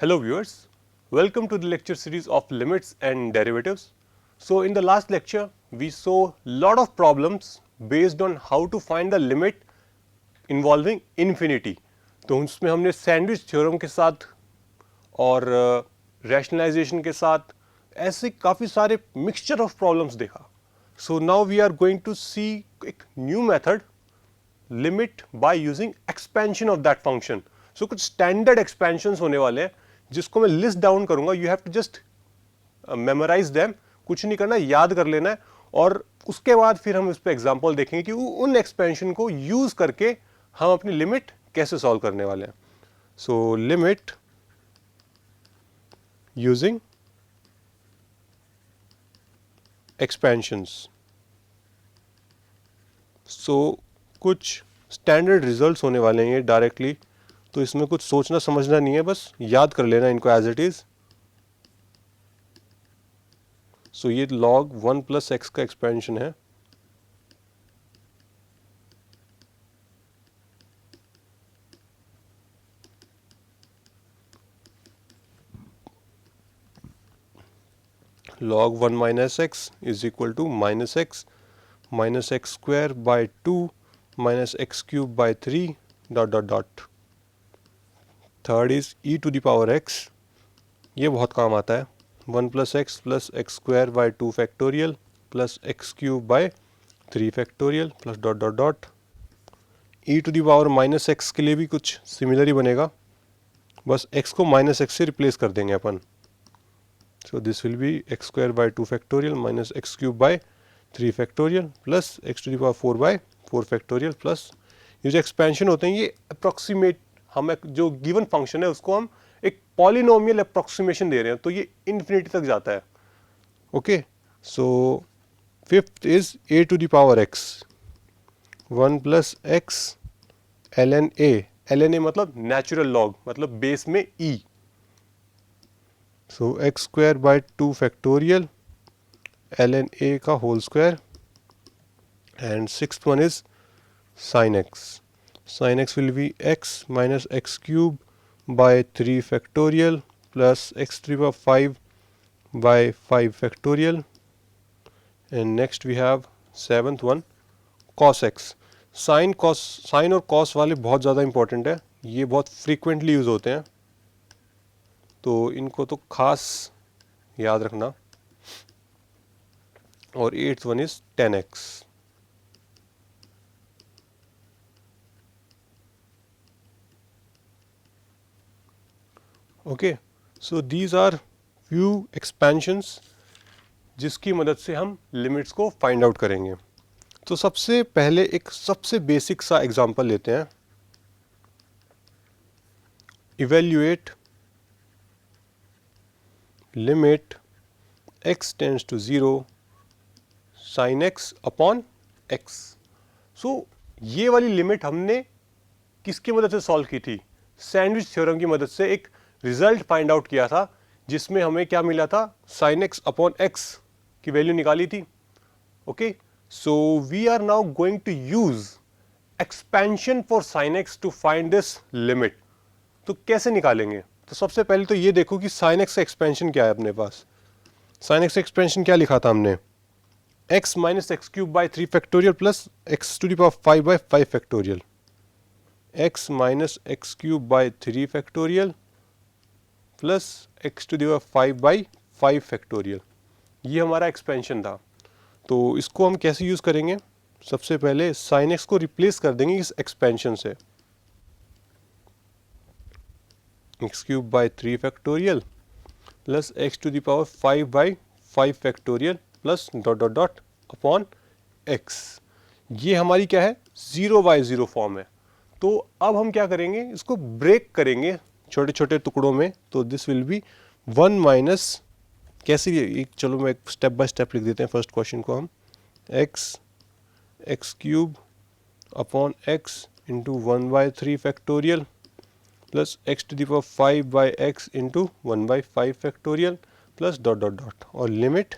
Hello viewers, welcome to the lecture series of limits and derivatives. So in the last lecture we saw lot of problems based on how to find the limit involving infinity. तो उसमें हमने sandwich theorem के साथ और rationalisation के साथ ऐसे काफ़ी सारे मिक्सचर ऑफ प्रॉब्लम्स देखा. So now we are going to see एक new method limit by using expansion of that function. So कुछ स्टैंडर्ड एक्सपेंशंस होने वाले हैं जिसको मैं लिस्ट डाउन करूंगा. You have to just memorize them, कुछ नहीं करना, याद कर लेना है और उसके बाद फिर हम इस पे एग्जांपल देखेंगे कि उन एक्सपेंशन को यूज करके हम अपनी लिमिट कैसे सॉल्व करने वाले हैं. So limit using expansions. So कुछ स्टैंडर्ड रिजल्ट्स होने वाले हैं ये डायरेक्टली, तो इसमें कुछ सोचना समझना नहीं है, बस याद कर लेना इनको एज इट इज. सो ये log 1 प्लस एक्स का एक्सपेंशन है. log 1 minus x is equal to minus x square by 2 minus x cube by 3 dot dot dot. Third is e to the power x. ये बहुत काम आता है. 1 plus x square by 2 factorial plus x cube by 3 factorial plus dot dot dot. e to the power minus x के लिए भी कुछ similar ही बनेगा, बस x को माइनस x से रिप्लेस कर देंगे अपन. So this will be x square by 2 factorial minus x cube by 3 factorial plus x to the power 4 by 4 factorial plus ये जो एक्सपेंशन होते हैं ये अप्रोक्सीमेट, हम एक जो गिवन फंक्शन है उसको हम एक पॉलिनोमियल अप्रोक्सीमेशन दे रहे हैं, तो ये इन्फिनिटी तक जाता है. Okay, so fifth is a to the power x 1 plus x ln a मतलब नेचुरल लॉग, मतलब बेस में e. So x square by 2 factorial ln a का whole square, and sixth one is sin x. Sin x will be x minus x cube by 3 factorial plus x to the power 5 by 5 factorial. And next we have seventh one cos x. Sin और cos वाले बहुत ज़्यादा important है, ये बहुत frequently use होते हैं, तो इनको तो खास याद रखना. और eighth one is 10x. Okay, so these are few expansions जिसकी मदद से हम लिमिट्स को फाइंड आउट करेंगे. तो सबसे पहले एक सबसे बेसिक सा एग्जांपल लेते हैं. Evaluate limit x tends to 0 sin x upon x. So ये वाली लिमिट हमने किसकी मदद से सॉल्व की थी? सैंडविच थ्योरम की मदद से एक रिजल्ट फाइंड आउट किया था जिसमें हमें क्या मिला था? sin x अपॉन x की वैल्यू निकाली थी. Okay, so we are now going to use expansion for sin x to find this limit. तो कैसे निकालेंगे? तो सबसे पहले तो ये देखो कि sin x का एक्सपेंशन क्या है अपने पास. sin x का एक्सपेंशन क्या लिखा था हमने? x minus x cube by 3 factorial plus x to the power 5 by 5 factorial. x minus x cube by 3 factorial plus x to the power 5 by 5 factorial. ये हमारा एक्सपेंशन था. तो इसको हम कैसे यूज़ करेंगे? सबसे पहले sin x को रिप्लेस कर देंगे इस एक्सपेंशन से. x cube by 3 factorial plus x to the power 5 by 5 factorial plus dot dot dot upon x. ये हमारी क्या है? 0 बाई 0 फॉर्म है. तो अब हम क्या करेंगे? इसको ब्रेक करेंगे छोटे छोटे टुकड़ों में. तो दिस विल बी 1 माइनस, कैसे ये, चलो मैं स्टेप बाय स्टेप लिख देते हैं फर्स्ट क्वेश्चन को हम. X cube upon x into 1 by 3 factorial plus x to the power 5 by x into 1 by 5 factorial plus dot dot dot, और limit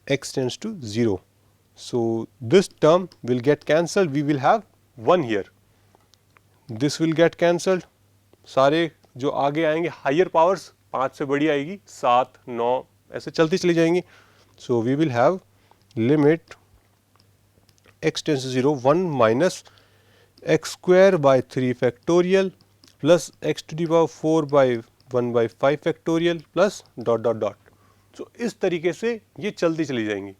x tends to 0. So this term will get cancelled. We will have 1 here. This will get cancelled. सारे जो आगे आएंगे higher powers 5 से बड़ी आएगी 7, 9 ऐसे चलती चली जाएंगी. So we will have limit x tends to 0 1 minus x square by 3 factorial plus x to the power 4 by 1 by 5 factorial plus dot dot dot. So इस तरीके से ये चलती चली जाएंगी.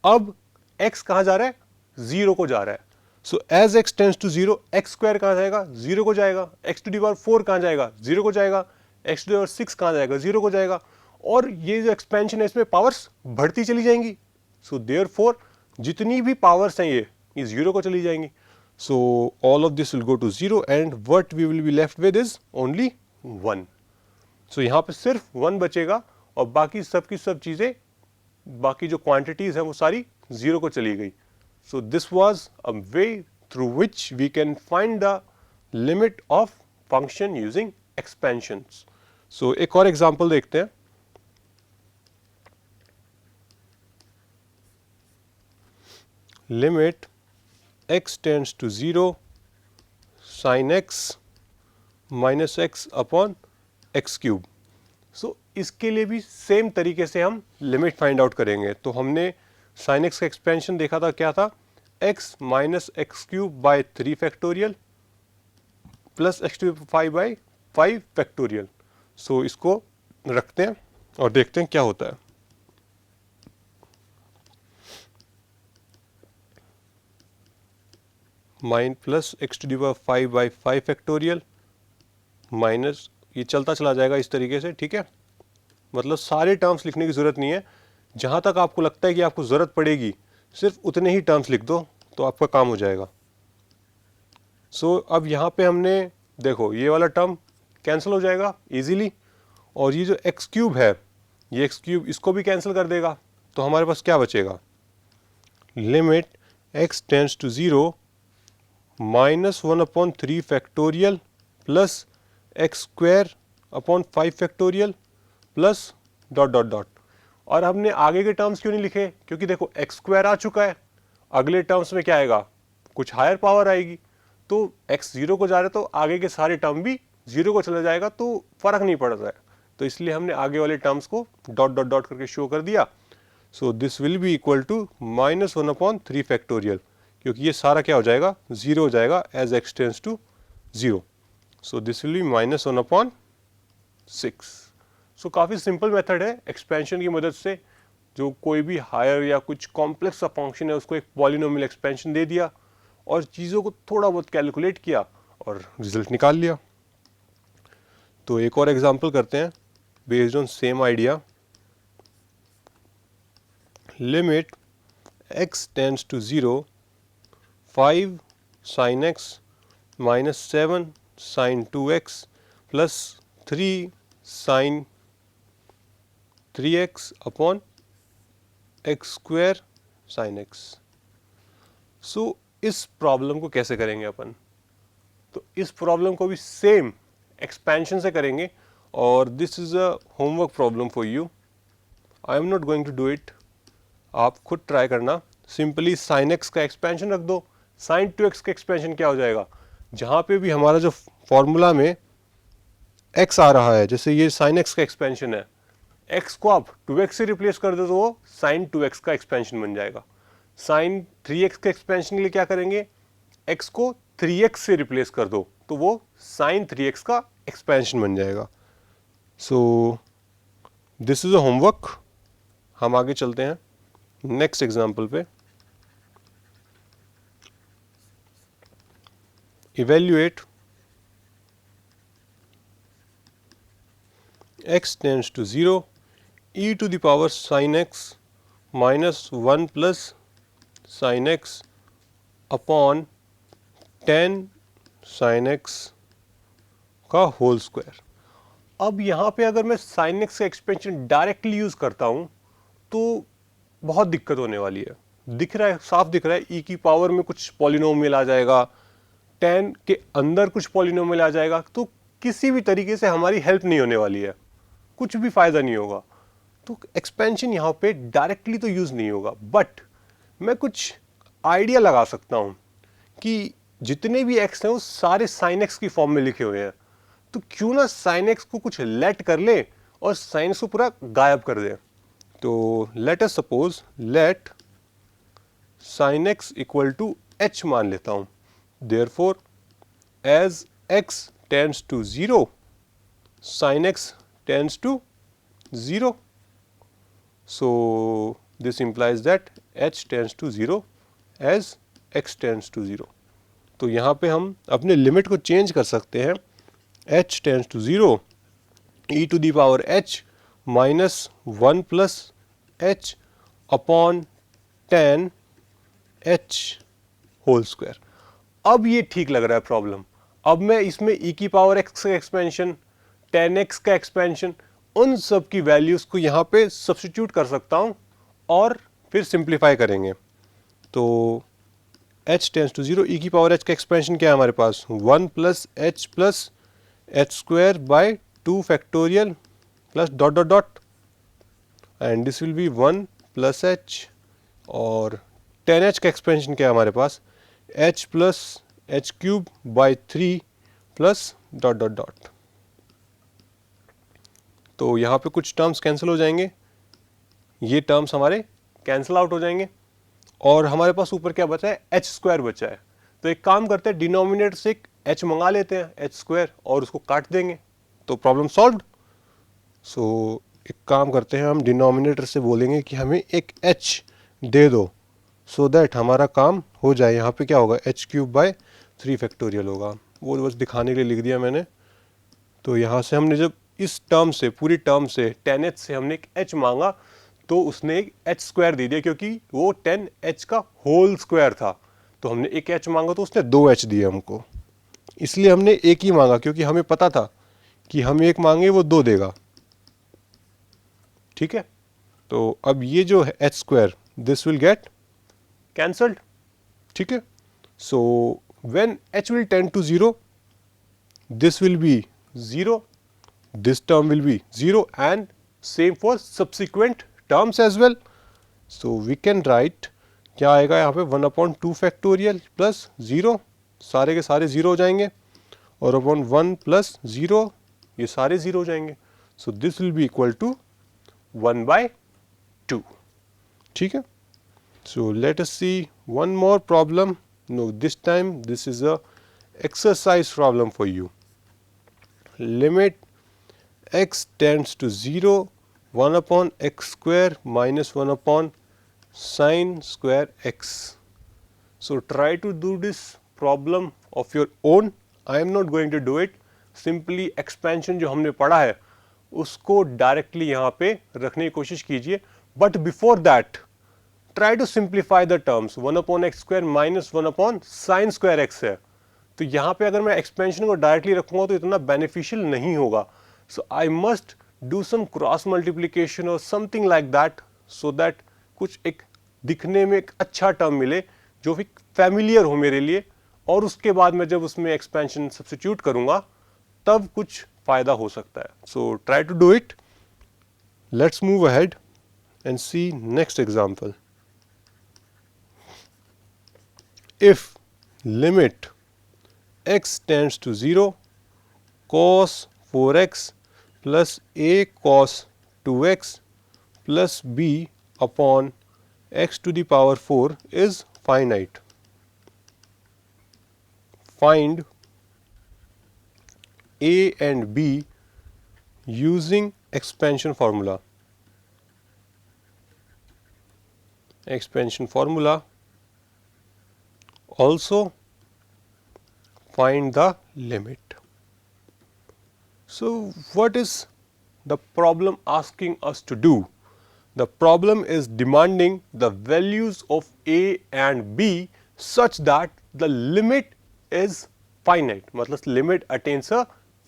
अब x कहाँ जा रहा है? 0 को जा रहा है. So as x tends to 0 x square कहाँ जाएगा? 0 को जाएगा. एक्स टू दी पावर 4 कहाँ जाएगा? 0 को जाएगा. एक्स टू दी पावर 6 कहाँ जाएगा? 0 को जाएगा. और ये जो एक्सपेंशन है इसमें पावर्स बढ़ती चली जाएंगी. सो देयरफॉर जितनी भी पावर्स हैं ये 0 को चली जाएंगी. So all of this will go to 0 and what we will be left with is only 1. So यहाँ पे सिर्फ 1 बचेगा और बाकी सब की सब चीज़ें, बाकी जो क्वांटिटीज हैं वो सारी 0 को चली गई. So this was a way through which we can find the limit of function using expansions. So एक और एग्जांपल देखते हैं. Limit x tends to 0 sin x minus x upon x cube. So इसके लिए भी सेम तरीके से हम लिमिट फाइंड आउट करेंगे. तो हमने साइन एक्स का एक्सपेंशन देखा था, क्या था? x minus x cube by 3 factorial plus x to 5 by 5 factorial. So इसको रखते हैं और देखते हैं क्या होता है. माइन plus x to the power 5 by 5 factorial minus, ये चलता चला जाएगा इस तरीके से. ठीक है, मतलब सारे टर्म्स लिखने की ज़रूरत नहीं है. जहाँ तक आपको लगता है कि आपको ज़रूरत पड़ेगी सिर्फ उतने ही टर्म्स लिख दो तो आपका काम हो जाएगा. सो अब यहाँ पे हमने देखो ये वाला टर्म कैंसिल हो जाएगा इजीली और ये जो एक्स क्यूब है ये एक्स क्यूब इसको भी कैंसिल कर देगा. तो हमारे पास क्या बचेगा? Limit x tends to 0 minus 1 upon 3 factorial plus x square upon 5 factorial plus dot dot dot. और हमने आगे के टर्म्स क्यों नहीं लिखे? क्योंकि देखो एक्स स्क्वायर आ चुका है, अगले टर्म्स में क्या आएगा? कुछ हायर पावर आएगी. तो एक्स 0 को जा रहा है तो आगे के सारे टर्म भी 0 को चला जाएगा, तो फर्क नहीं पड़ता है. तो इसलिए हमने आगे वाले टर्म्स को डॉट डॉट डॉट करके शो कर दिया. So this will be equal to minus 1 upon 3 factorial, क्योंकि ये सारा क्या हो जाएगा? 0 हो जाएगा as x tends to 0. So this will be minus 1 upon 6. सो काफ़ी सिंपल मेथड है एक्सपेंशन की मदद से. जो कोई भी हायर या कुछ कॉम्प्लेक्स सा फंक्शन है उसको एक पॉलिनोमियल एक्सपेंशन दे दिया और चीज़ों को थोड़ा बहुत कैलकुलेट किया और रिजल्ट निकाल लिया. तो एक और एग्जांपल करते हैं based on same idea. Limit x tends to 0 5 sin x minus 7 sin 2x plus 3 sin 3x upon x square sin x. So इस प्रॉब्लम को कैसे करेंगे अपन? तो इस प्रॉब्लम को भी सेम एक्सपेंशन से करेंगे और this is a homework problem for you. I am not going to do it, आप खुद ट्राई करना. सिंपली sin x का एक्सपेंशन रख दो. sin 2x का एक्सपेंशन क्या हो जाएगा? जहाँ पे भी हमारा जो फॉर्मूला में x आ रहा है, जैसे ये sin x का एक्सपेंशन है, x को आप 2x से रिप्लेस कर दो तो वो sin 2x का एक्सपेंशन बन जाएगा. sin 3x के एक्सपेंशन के लिए क्या करेंगे? x को 3x से रिप्लेस कर दो तो वो sin 3x का एक्सपेंशन बन जाएगा. So this is a homework. हम आगे चलते हैं नेक्स्ट एग्जाम्पल पे. Evaluate x tends to 0 e to the power sin x minus 1 plus sin x upon 10 sin x का होल स्क्वायर. अब यहाँ पे अगर मैं sin x का एक्सपेंशन डायरेक्टली यूज करता हूँ तो बहुत दिक्कत होने वाली है. दिख रहा है, साफ दिख रहा है, e की पावर में कुछ पॉलिनोमियल आ जाएगा, 10 के अंदर कुछ पॉलिनोमियल आ जाएगा, तो किसी भी तरीके से हमारी हेल्प नहीं होने वाली है, कुछ भी फायदा नहीं होगा. तो एक्सपेंशन यहाँ पे डायरेक्टली तो यूज नहीं होगा, बट मैं कुछ आइडिया लगा सकता हूँ कि जितने भी x हैं वो सारे sin x की फॉर्म में लिखे हुए हैं. तो क्यों ना साइन एक्स को कुछ लेट कर ले और साइन एक्स को पूरा गायब कर दे। तो let us suppose let sine x equal to h मान लेता हूं। Therefore as x tends to 0 sin x tends to 0. So this implies that h tends to 0 as x tends to 0. तो यहाँ पे हम अपने लिमिट को चेंज कर सकते हैं। h tends to 0 e to the power h minus 1 plus h upon tan h whole square. अब ये ठीक लग रहा है प्रॉब्लम। अब मैं इसमें e की पावर x का एक्सपेंशन, tan x का एक्सपेंशन, उन सब की वैल्यूज को यहाँ पे सब्स्टिट्यूट कर सकता हूँ और फिर सिंप्लीफाई करेंगे। तो h टेंड्स टू 0 e की पावर h का एक्सपेंशन क्या है हमारे पास 1 plus h square by 2 factorial plus dot dot dot and this will be 1 plus h और tan h का एक्सपेंशन क्या है हमारे पास h plus h cube by 3 plus dot dot dot. तो यहाँ पे कुछ टर्म्स कैंसिल हो जाएंगे, ये टर्म्स हमारे कैंसिल आउट हो जाएंगे और हमारे पास ऊपर क्या बचा है एच स्क्वायर बचा है। तो एक काम करते हैं डिनोमिनेटर से एक एच मंगा लेते हैं एच स्क्वायर और उसको काट देंगे तो प्रॉब्लम सॉल्व्ड। सो एक काम करते हैं हम डिनोमिनेटर से बोलेंगे कि हमें एक एच दे दो सो दैट हमारा काम हो जाए। यहाँ पे क्या होगा एच क्यूब बाय 3 फैक्टोरियल होगा, वो बस दिखाने के लिए लिख दिया मैंने। तो यहाँ से हमने जब इस टर्म से पूरी टर्म से tan h से हमने एक h मांगा तो उसने एक h स्क्वायर दे दिया क्योंकि वो tan h का होल स्क्वायर था। तो हमने एक h मांगा तो उसने 2h दिया हमको, इसलिए हमने एक ही मांगा क्योंकि हमें पता था कि हम एक मांगे वो 2 देगा। ठीक है, तो अब ये जो है h square this will get cancelled. ठीक है, so when h will tend to 0 this will be 0, this term will be 0 and same for subsequent terms as well. So we can write क्या आएगा यहाँ पे 1/2 फैक्टोरियल प्लस 0, सारे के सारे 0 हो जाएंगे और अपॉन 1 प्लस 0 ये सारे 0 हो जाएंगे। So this will be equal to 1/2. ठीक है, so let us see one more problem. No, this time this is a exercise problem for you. Limit x tends to 0 1 upon x square minus 1 upon sin square x. So try to do this problem of your own. I am not going to do it. Simply expansion जो हमने पढ़ा है उसको directly यहाँ पे रखने की कोशिश कीजिए। But before that try to simplify the terms 1 upon x square minus 1 upon sin square x है। तो यहाँ पे अगर मैं एक्सपेंशन को डायरेक्टली रखूंगा तो इतना बेनिफिशियल नहीं होगा। So I must do some cross multiplication और something like that so that कुछ एक दिखने में एक अच्छा टर्म मिले जो भी फैमिलियर हो मेरे लिए, और उसके बाद मैं जब उसमें एक्सपेंशन सब्स्टिट्यूट करूंगा तब कुछ फायदा हो सकता है। So try to do it. Let's move ahead and see next example. If limit x tends to 0 cos 4x plus a cos 2x plus b upon x to the power 4 is finite. Find a and b using expansion formula. Expansion formula. Also find the limit. So what is the problem asking us to do? The problem is demanding the values of a and b such that the limit is finite. मतलब limit attains a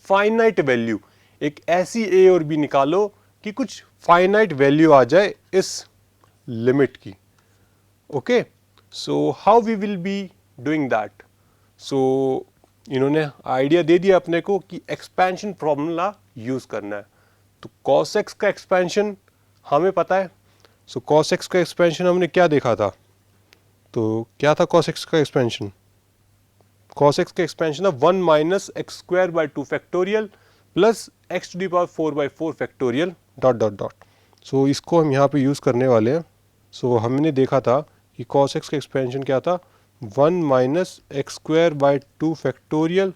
finite value. एक ऐसी a और b निकालो कि कुछ finite value आ जाए इस limit की। Okay, so how we will be doing that? So इन्होंने आइडिया दे दिया अपने को कि एक्सपेंशन फॉर्मूला यूज करना है। तो cos x का एक्सपेंशन हमें पता है। सो cos x का एक्सपेंशन हमने क्या देखा था, तो क्या था cos x का एक्सपेंशन? cos x का एक्सपेंशन है 1 minus x square by 2 factorial plus x to the power 4 by 4 factorial dot dot dot. So इसको हम यहाँ पे यूज़ करने वाले हैं। सो हमने देखा था कि cos x का एक्सपेंशन क्या था, 1 minus x square by 2 factorial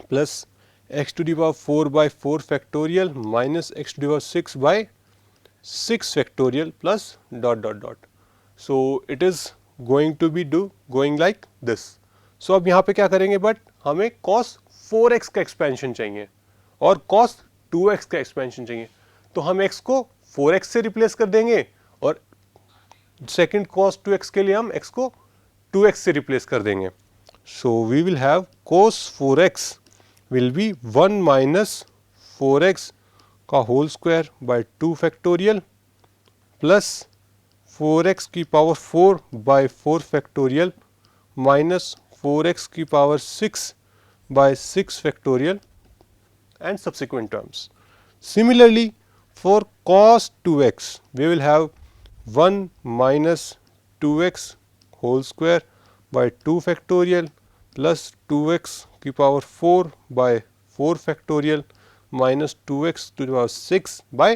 plus x to the power 4 by 4 factorial minus x to the power 6 by 6 factorial plus dot dot dot. So it is going to be do going like this. So अब यहाँ पे क्या करेंगे, but हमें cos 4x का expansion चाहिए और cos 2x का एक्सपेंशन चाहिए, तो हम x को 4x से रिप्लेस कर देंगे और सेकेंड cos 2x के लिए हम x को 2x से रिप्लेस कर देंगे। So we will have cos 4x will be 1 minus 4x का whole square by 2 factorial plus 4x की power 4 bye 4 factorial minus 4x की power 6 by 6 factorial and subsequent terms. Similarly, for cos 2x we will have 1 minus 2x whole square by 2 factorial plus 2x की power 4 by 4 factorial minus 2x to the power 6 by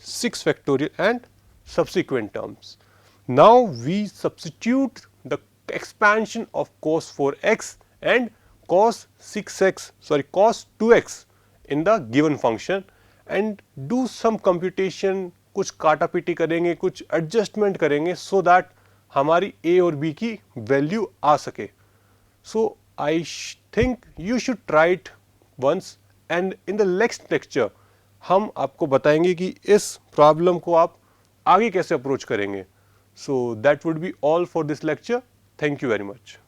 6 factorial and subsequent terms. Now we substitute the expansion of cos 4x and cos 2x in the given function and do some computation, कुछ काटा PT करेंगे, कुछ adjustment करेंगे so that हमारी a और b की value आ सके। So I think you should try it once and in the next lecture हम आपको बताएंगे कि इस प्रॉब्लम को आप आगे कैसे अप्रोच करेंगे। So that would be all for this lecture. Thank you very much.